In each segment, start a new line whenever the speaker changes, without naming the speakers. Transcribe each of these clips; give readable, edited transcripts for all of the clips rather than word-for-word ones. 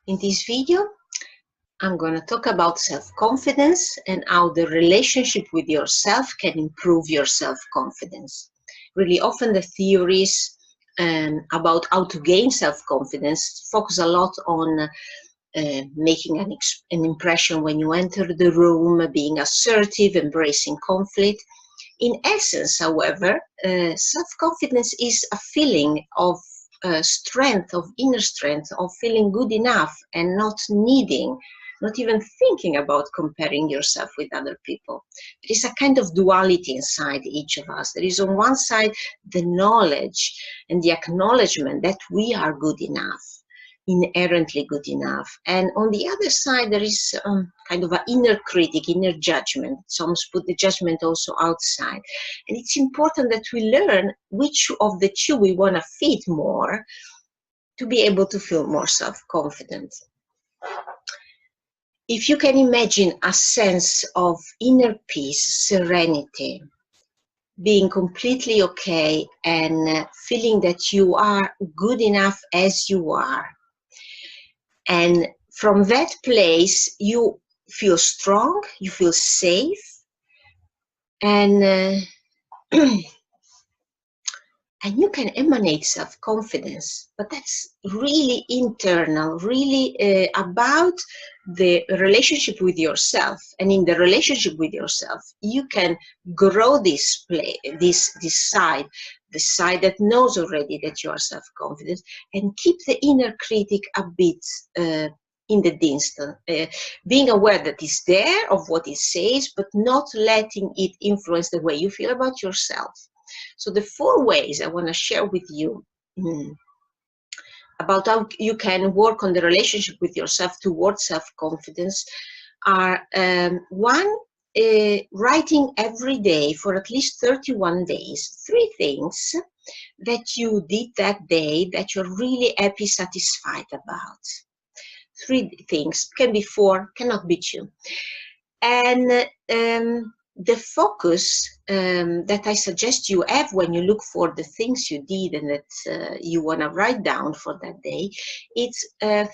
In this video, I'm going to talk about self-confidence and how the relationship with yourself can improve your self-confidence. Really often the theories about how to gain self-confidence focus a lot on making an impression when you enter the room, being assertive, embracing conflict. In essence, however, self-confidence is a feeling of strength, of inner strength, of feeling good enough and not needing, not even thinking about comparing yourself with other people. There is a kind of duality inside each of us. There is on one side the knowledge and the acknowledgement that we are good enough, inherently good enough, and on the other side there is kind of an inner critic, inner judgment. Some put the judgment also outside, and it's important that we learn which of the two we want to feed more to be able to feel more self-confident. If you can imagine a sense of inner peace, serenity, being completely okay and feeling that you are good enough as you are, and from that place, you feel strong, you feel safe, and and you can emanate self-confidence. But that's really internal, really about the relationship with yourself. And in the relationship with yourself, you can grow this side, the side that knows already that you are self-confident, and keep the inner critic a bit in the distance, being aware that it's there, of what it says, but not letting it influence the way you feel about yourself. So the 4 ways I want to share with you about how you can work on the relationship with yourself towards self-confidence are 1, writing every day for at least 31 days, 3 things that you did that day that you're really happy, satisfied about. 3 things, can be 4, cannot be 2. And the focus that I suggest you have when you look for the things you did and that you want to write down for that day, it's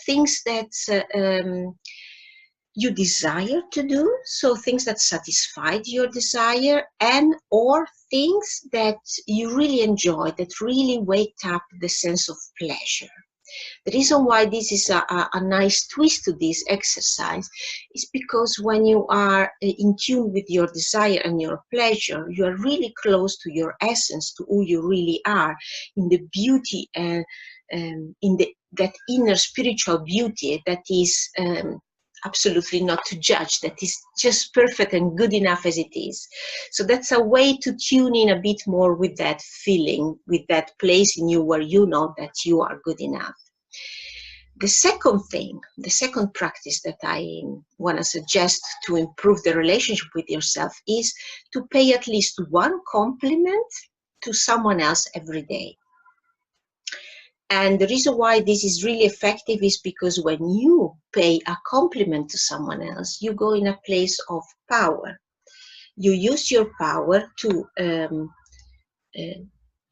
things that you desire to do, so things that satisfied your desire, and or things that you really enjoy, that really waked up the sense of pleasure. The reason why this is a nice twist to this exercise is because when you are in tune with your desire and your pleasure, you are really close to your essence, to who you really are, in the beauty and in that inner spiritual beauty that is absolutely not to judge, that is just perfect and good enough as it is. So that's a way to tune in a bit more with that feeling, with that place in you where you know that you are good enough. The second thing, the second practice that I want to suggest to improve the relationship with yourself is to pay at least 1 compliment to someone else every day. And the reason why this is really effective is because when you pay a compliment to someone else, you go in a place of power. You use your power to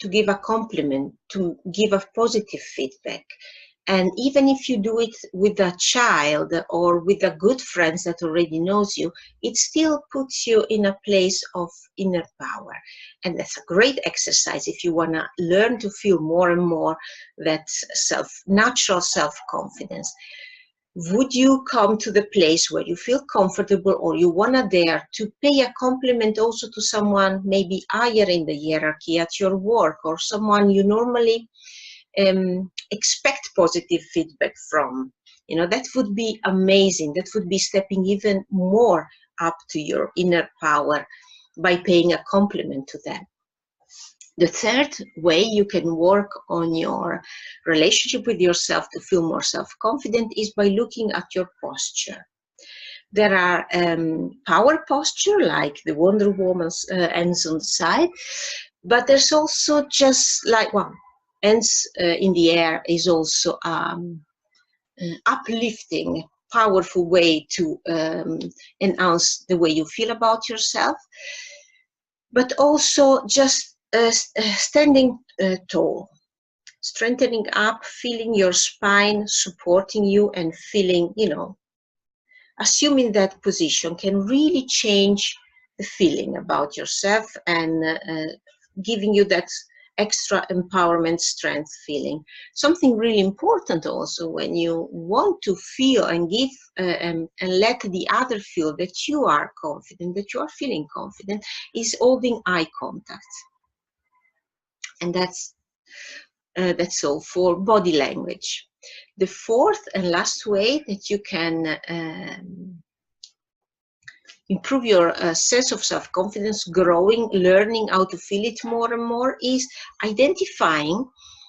give a compliment, to give a positive feedback. And even if you do it with a child or with a good friend that already knows you, it still puts you in a place of inner power. And that's a great exercise if you want to learn to feel more and more that natural self-confidence. Would you come to the place where you feel comfortable, or you want to dare to pay a compliment also to someone maybe higher in the hierarchy at your work, or someone you normally expect positive feedback from? You know, that would be amazing. That would be stepping even more up to your inner power by paying a compliment to them. The third way you can work on your relationship with yourself to feel more self-confident is by looking at your posture. There are power posture, like the Wonder Woman's hands on the side, but there's also just like hands in the air is also uplifting, powerful way to enhance the way you feel about yourself. But also just standing tall. strengthening up, feeling your spine supporting you, and feeling, you know, assuming that position can really change the feeling about yourself and giving you that extra empowerment, strength feeling. Something really important also when you want to feel and give and let the other feel that you are confident, that you are feeling confident, is holding eye contact. And that's all for body language. The fourth and last way that you can improve your sense of self-confidence, growing, learning how to feel it more and more, is identifying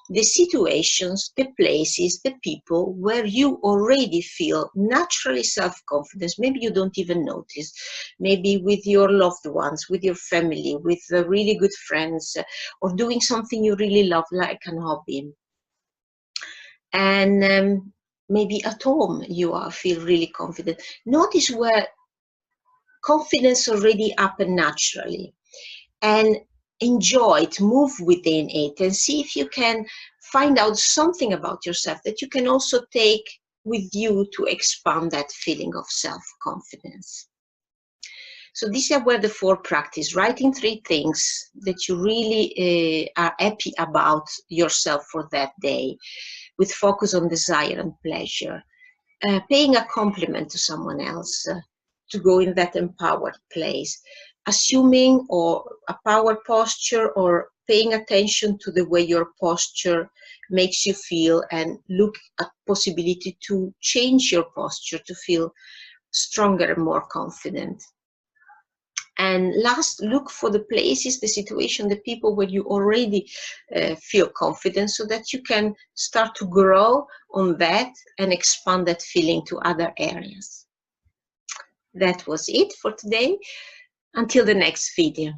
the situations, the places, the people where you already feel naturally self-confidence. Maybe you don't even notice. Maybe with your loved ones, with your family, with really good friends, or doing something you really love, like an hobby. And maybe at home you feel really confident. Notice where confidence already happen naturally, and enjoy it, move within it, and see if you can find out something about yourself that you can also take with you to expand that feeling of self-confidence. So these are where the 4 practice, writing 3 things that you really are happy about yourself for that day, with focus on desire and pleasure, paying a compliment to someone else, to go in that empowered place, assuming or a power posture, or paying attention to the way your posture makes you feel, and look at possibility to change your posture to feel stronger and more confident. And last, look for the places, the situation, the people where you already feel confident, so that you can start to grow on that and expand that feeling to other areas. That was it for today. Until the next video.